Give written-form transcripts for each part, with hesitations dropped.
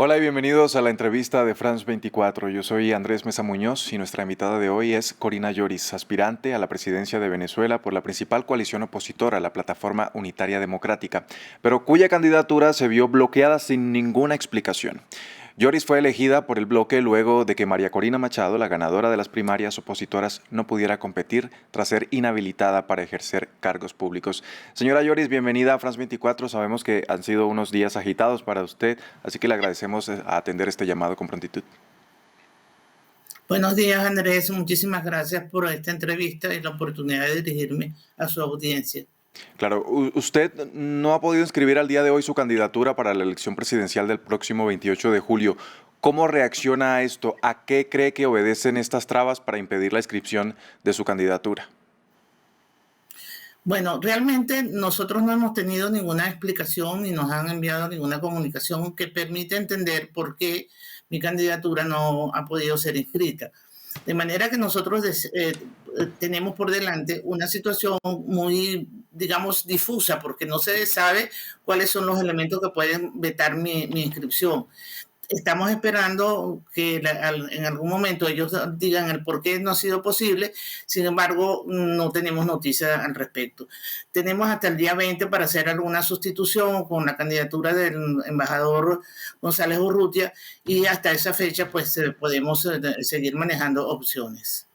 Hola y bienvenidos a la entrevista de France 24. Yo soy Andrés Mesa Muñoz y nuestra invitada de hoy es Corina Lloris, aspirante a la presidencia de Venezuela por la principal coalición opositora, la Plataforma Unitaria Democrática, pero cuya candidatura se vio bloqueada sin ninguna explicación. Lloris fue elegida por el bloque luego de que María Corina Machado, la ganadora de las primarias opositoras, no pudiera competir tras ser inhabilitada para ejercer cargos públicos. Señora Lloris, bienvenida a France 24. Sabemos que han sido unos días agitados para usted, así que le agradecemos a atender este llamado con prontitud. Buenos días, Andrés. Muchísimas gracias por esta entrevista y la oportunidad de dirigirme a su audiencia. Claro, usted no ha podido inscribir al día de hoy su candidatura para la elección presidencial del próximo 28 de julio. ¿Cómo reacciona a esto? ¿A qué cree que obedecen estas trabas para impedir la inscripción de su candidatura? Bueno, realmente nosotros no hemos tenido ninguna explicación ni nos han enviado ninguna comunicación que permita entender por qué mi candidatura no ha podido ser inscrita. De manera que nosotros tenemos por delante una situación muy, digamos, difusa, porque no se sabe cuáles son los elementos que pueden vetar mi inscripción. Estamos esperando que en algún momento ellos digan el por qué no ha sido posible. Sin embargo, no tenemos noticias al respecto. Tenemos hasta el día 20 para hacer alguna sustitución con la candidatura del embajador González Urrutia, y hasta esa fecha pues podemos seguir manejando opciones.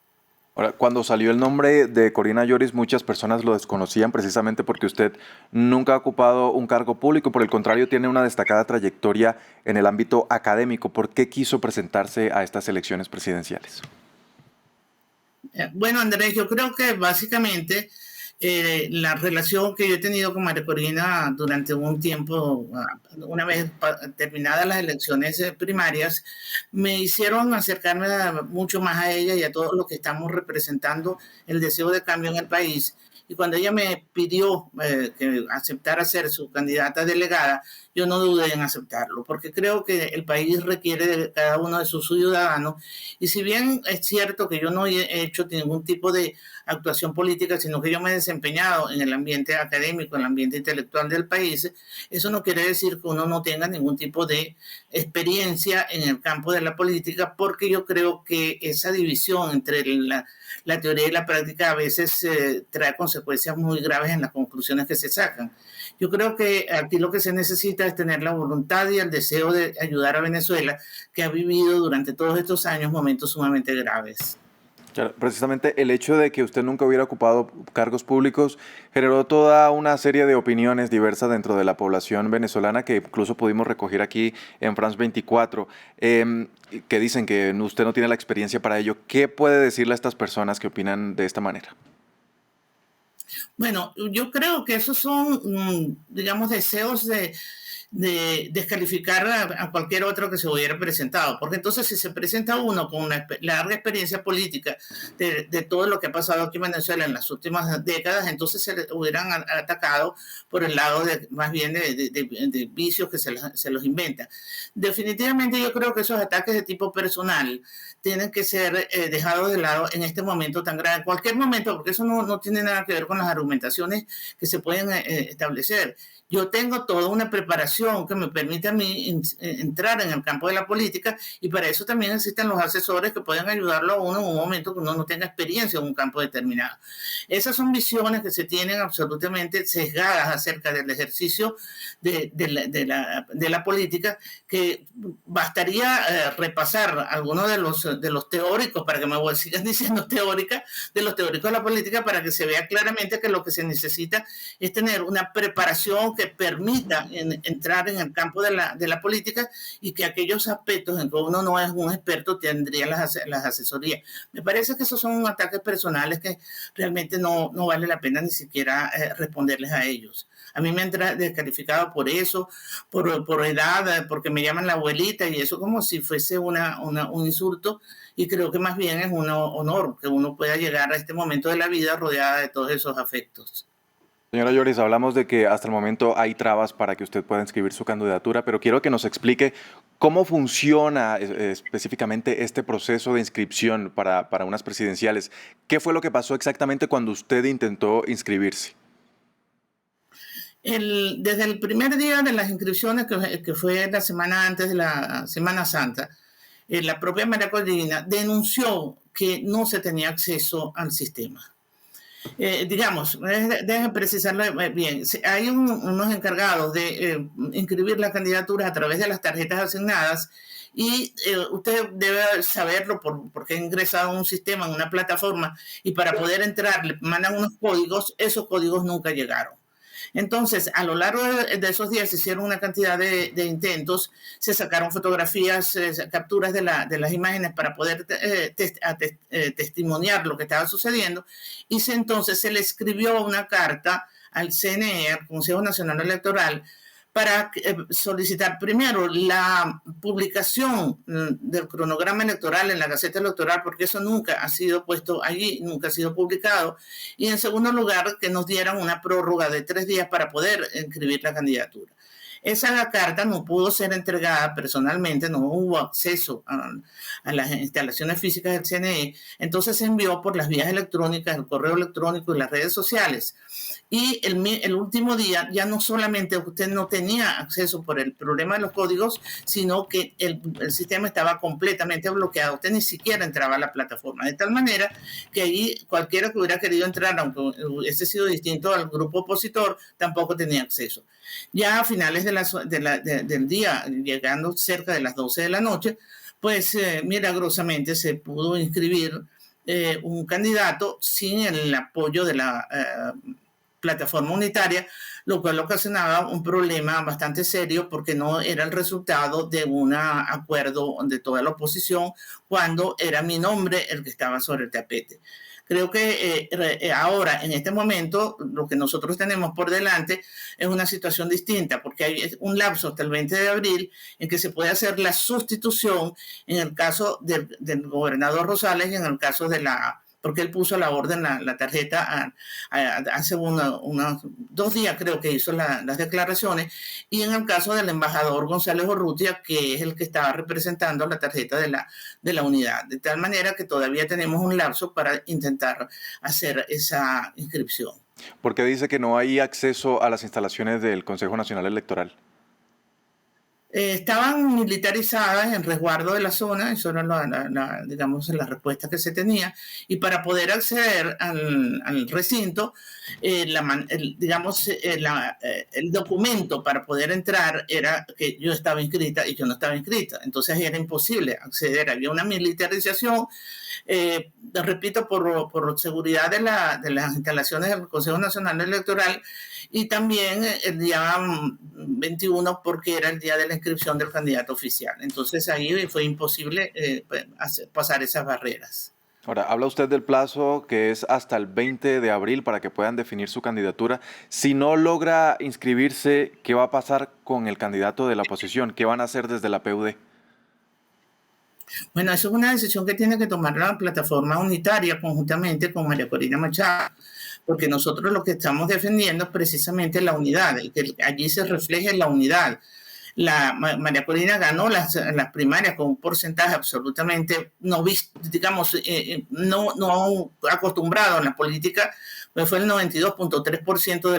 Ahora, cuando salió el nombre de Corina Lloris, muchas personas lo desconocían precisamente porque usted nunca ha ocupado un cargo público, por el contrario, tiene una destacada trayectoria en el ámbito académico. ¿Por qué quiso presentarse a estas elecciones presidenciales? Bueno, Andrés, yo creo que básicamente la relación que yo he tenido con María Corina durante un tiempo, una vez terminadas las elecciones primarias, me hicieron acercarme mucho más a ella y a todos los que estamos representando el deseo de cambio en el país. Y cuando ella me pidió que aceptara ser su candidata delegada, yo no dudé en aceptarlo, porque creo que el país requiere de cada uno de sus ciudadanos. Y si bien es cierto que yo no he hecho ningún tipo de actuación política, sino que yo me he desempeñado en el ambiente académico, en el ambiente intelectual del país, eso no quiere decir que uno no tenga ningún tipo de experiencia en el campo de la política, porque yo creo que esa división entre la teoría y la práctica a veces trae consecuencias muy graves en las conclusiones que se sacan. Yo creo que aquí lo que se necesita es tener la voluntad y el deseo de ayudar a Venezuela, que ha vivido durante todos estos años momentos sumamente graves. Claro, precisamente el hecho de que usted nunca hubiera ocupado cargos públicos generó toda una serie de opiniones diversas dentro de la población venezolana que incluso pudimos recoger aquí en France 24, que dicen que usted no tiene la experiencia para ello. ¿Qué puede decirle a estas personas que opinan de esta manera? Bueno, yo creo que esos son, digamos, deseos de descalificar a cualquier otro que se hubiera presentado, porque entonces si se presenta uno con una larga experiencia política de todo lo que ha pasado aquí en Venezuela en las últimas décadas, entonces se le hubieran atacado por el lado más bien de vicios que se los inventan. Definitivamente yo creo que esos ataques de tipo personal tienen que ser dejados de lado en este momento tan grave, en cualquier momento, porque eso no tiene nada que ver con las argumentaciones que se pueden establecer. Yo tengo toda una preparación que me permite a mí entrar en el campo de la política, y para eso también existen los asesores que pueden ayudarlo a uno en un momento que uno no tenga experiencia en un campo determinado. Esas son visiones que se tienen absolutamente sesgadas acerca del ejercicio de la política, que bastaría repasar algunos de los teóricos, para que me sigan diciendo teórica, de los teóricos de la política, para que se vea claramente que lo que se necesita es tener una preparación que permita entrar en el campo de la política, y que aquellos aspectos en que uno no es un experto tendría las asesorías. Me parece que esos son ataques personales que realmente no vale la pena ni siquiera responderles a ellos. A mí me han descalificado por eso, por edad, porque me llaman la abuelita, y eso como si fuese un insulto, y creo que más bien es un honor que uno pueda llegar a este momento de la vida rodeada de todos esos afectos. Señora Lloris, hablamos de que hasta el momento hay trabas para que usted pueda inscribir su candidatura, pero quiero que nos explique cómo funciona específicamente este proceso de inscripción para unas presidenciales. ¿Qué fue lo que pasó exactamente cuando usted intentó inscribirse? Desde el primer día de las inscripciones, que fue la semana antes de la Semana Santa, la propia María Corina denunció que no se tenía acceso al sistema. Digamos, déjenme precisarlo bien, hay unos encargados de inscribir las candidaturas a través de las tarjetas asignadas y usted debe saberlo porque ha ingresado a un sistema, en una plataforma, y para poder entrar le mandan unos códigos, esos códigos nunca llegaron. Entonces, a lo largo de esos días se hicieron una cantidad de intentos, se sacaron fotografías, capturas de las imágenes para poder testimoniar lo que estaba sucediendo, y entonces se le escribió una carta al CNE, al Consejo Nacional Electoral, para solicitar primero la publicación del cronograma electoral en la Gaceta Electoral, porque eso nunca ha sido puesto allí, nunca ha sido publicado, y en segundo lugar, que nos dieran una prórroga de 3 días para poder inscribir la candidatura. Esa carta no pudo ser entregada personalmente, no hubo acceso a las instalaciones físicas del CNE, entonces se envió por las vías electrónicas, el correo electrónico y las redes sociales. Y el último día ya no solamente usted no tenía acceso por el problema de los códigos, sino que el sistema estaba completamente bloqueado. Usted ni siquiera entraba a la plataforma. De tal manera que ahí cualquiera que hubiera querido entrar, aunque hubiese sido distinto al grupo opositor, tampoco tenía acceso. Ya a finales del día, llegando cerca de las 12 de la noche, pues milagrosamente se pudo inscribir un candidato sin el apoyo de la plataforma unitaria, lo cual ocasionaba un problema bastante serio porque no era el resultado de un acuerdo de toda la oposición cuando era mi nombre el que estaba sobre el tapete. Creo que ahora, en este momento, lo que nosotros tenemos por delante es una situación distinta, porque hay un lapso hasta el 20 de abril en que se puede hacer la sustitución en el caso del gobernador Rosales y en el caso de porque él puso la orden, la tarjeta, hace unos 2 días creo que hizo las declaraciones, y en el caso del embajador González Urrutia, que es el que estaba representando la tarjeta de la unidad, de tal manera que todavía tenemos un lapso para intentar hacer esa inscripción. ¿Por qué dice que no hay acceso a las instalaciones del Consejo Nacional Electoral? Estaban militarizadas en resguardo de la zona, eso era digamos, la respuesta que se tenía, y para poder acceder al recinto, digamos, el documento para poder entrar era que yo estaba inscrita y yo no estaba inscrita, entonces era imposible acceder, había una militarización, repito, por seguridad de las instalaciones del Consejo Nacional Electoral, y también el día 21 porque era el día de la inscripción del candidato oficial. Entonces ahí fue imposible pasar esas barreras. Ahora, habla usted del plazo que es hasta el 20 de abril para que puedan definir su candidatura. Si no logra inscribirse, ¿qué va a pasar con el candidato de la oposición? ¿Qué van a hacer desde la PUD? Bueno, eso es una decisión que tiene que tomar la plataforma unitaria conjuntamente con María Corina Machado, porque nosotros lo que estamos defendiendo es precisamente la unidad, que allí se refleje la unidad. María Corina ganó las primarias con un porcentaje absolutamente no visto, digamos, no acostumbrado en la política, pues fue el 92.3%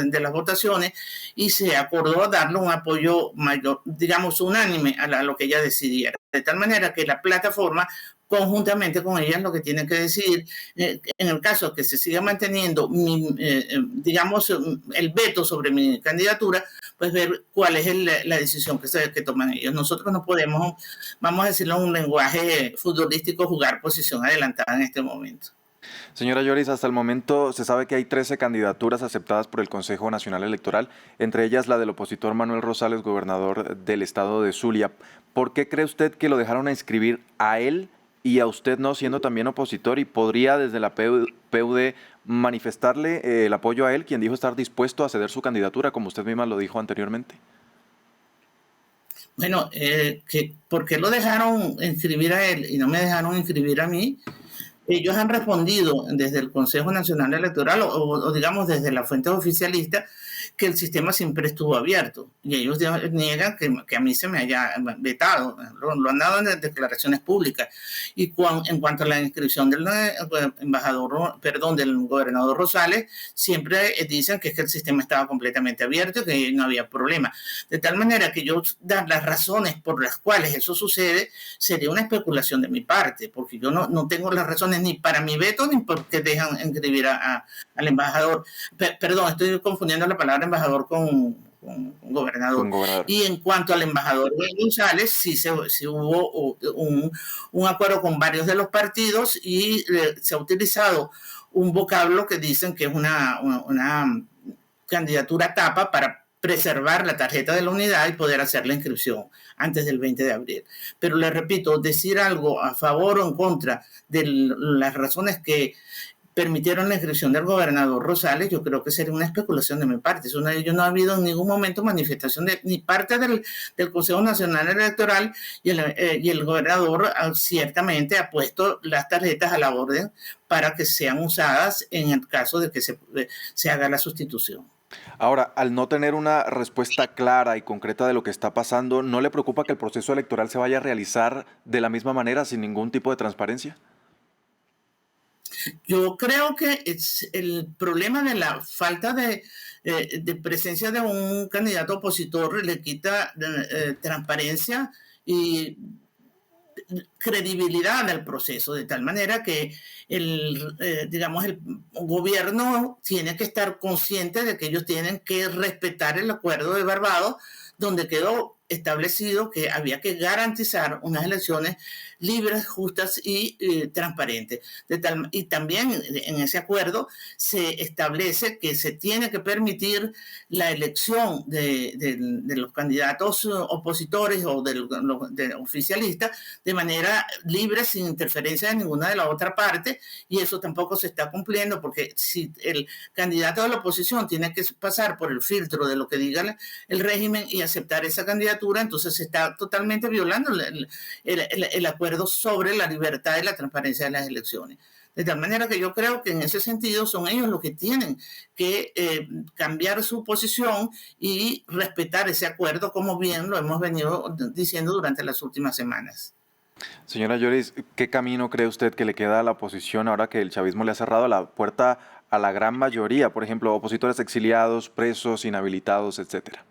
de las votaciones, y se acordó darle un apoyo mayor, digamos, unánime a lo que ella decidiera. De tal manera que la plataforma, conjuntamente con ellas, lo que tienen que decidir, en el caso que se siga manteniendo, digamos, el veto sobre mi candidatura, pues ver cuál es la decisión que toman ellos. Nosotros no podemos, vamos a decirlo en un lenguaje futbolístico, jugar posición adelantada en este momento. Señora Lloris, hasta el momento se sabe que hay 13 candidaturas aceptadas por el Consejo Nacional Electoral, entre ellas la del opositor Manuel Rosales, gobernador del estado de Zulia. ¿Por qué cree usted que lo dejaron a inscribir a él y a usted no, siendo también opositor? ¿Y podría desde la PUD manifestarle el apoyo a él, quien dijo estar dispuesto a ceder su candidatura, como usted misma lo dijo anteriormente? Bueno, ¿por qué lo dejaron inscribir a él y no me dejaron inscribir a mí? Ellos han respondido desde el Consejo Nacional Electoral o digamos desde las fuentes oficialistas que el sistema siempre estuvo abierto y ellos niegan que a mí se me haya vetado, lo han dado en declaraciones públicas. Y en cuanto a la inscripción del del gobernador Rosales, siempre dicen que es que el sistema estaba completamente abierto y que no había problema. De tal manera que yo dar las razones por las cuales eso sucede sería una especulación de mi parte, porque yo no tengo las razones ni para mi veto ni porque dejan inscribir al embajador. Perdón, estoy confundiendo la palabra embajador con gobernador. Y en cuanto al embajador González, sí hubo un acuerdo con varios de los partidos y se ha utilizado un vocablo que dicen que es una candidatura tapa para preservar la tarjeta de la unidad y poder hacer la inscripción antes del 20 de abril. Pero le repito, decir algo a favor o en contra de las razones que permitieron la inscripción del gobernador Rosales, yo creo que sería una especulación de mi parte. Yo no ha habido en ningún momento manifestación de ni parte del Consejo Nacional Electoral y el gobernador ciertamente ha puesto las tarjetas a la orden para que sean usadas en el caso de que se haga la sustitución. Ahora, al no tener una respuesta clara y concreta de lo que está pasando, ¿no le preocupa que el proceso electoral se vaya a realizar de la misma manera, sin ningún tipo de transparencia? Yo creo que el problema de la falta de presencia de un candidato opositor le quita transparencia y credibilidad al proceso, de tal manera que digamos, el gobierno tiene que estar consciente de que ellos tienen que respetar el acuerdo de Barbados, donde quedó establecido que había que garantizar unas elecciones libres, justas y transparentes. Y también en ese acuerdo se establece que se tiene que permitir la elección de los candidatos opositores o de oficialistas de manera libre, sin interferencia de ninguna de la otra parte, y eso tampoco se está cumpliendo, porque si el candidato de la oposición tiene que pasar por el filtro de lo que diga el régimen y aceptar esa candidatura, entonces se está totalmente violando el acuerdo sobre la libertad y la transparencia de las elecciones. De tal manera que yo creo que en ese sentido son ellos los que tienen que cambiar su posición y respetar ese acuerdo, como bien lo hemos venido diciendo durante las últimas semanas. Señora Lloris, ¿qué camino cree usted que le queda a la oposición ahora que el chavismo le ha cerrado la puerta a la gran mayoría, por ejemplo, opositores exiliados, presos, inhabilitados, etcétera?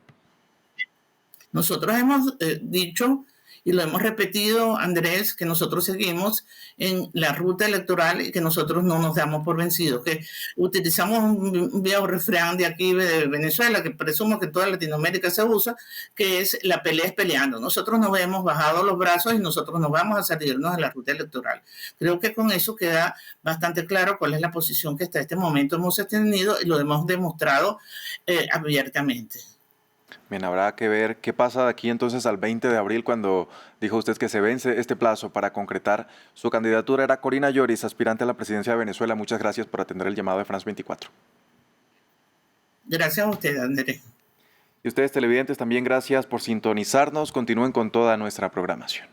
Nosotros hemos dicho y lo hemos repetido, Andrés, que nosotros seguimos en la ruta electoral y que nosotros no nos damos por vencidos, que utilizamos un viejo refrán de aquí de Venezuela, que presumo que toda Latinoamérica se usa, que es la pelea es peleando. Nosotros nos hemos bajado los brazos y nosotros nos vamos a salirnos de la ruta electoral. Creo que con eso queda bastante claro cuál es la posición que hasta este momento hemos tenido y lo hemos demostrado abiertamente. Bien, habrá que ver qué pasa de aquí entonces al 20 de abril cuando dijo usted que se vence este plazo para concretar su candidatura. Era Corina Lloris, aspirante a la presidencia de Venezuela. Muchas gracias por atender el llamado de France 24. Gracias a usted, Andrés. Y ustedes televidentes también gracias por sintonizarnos. Continúen con toda nuestra programación.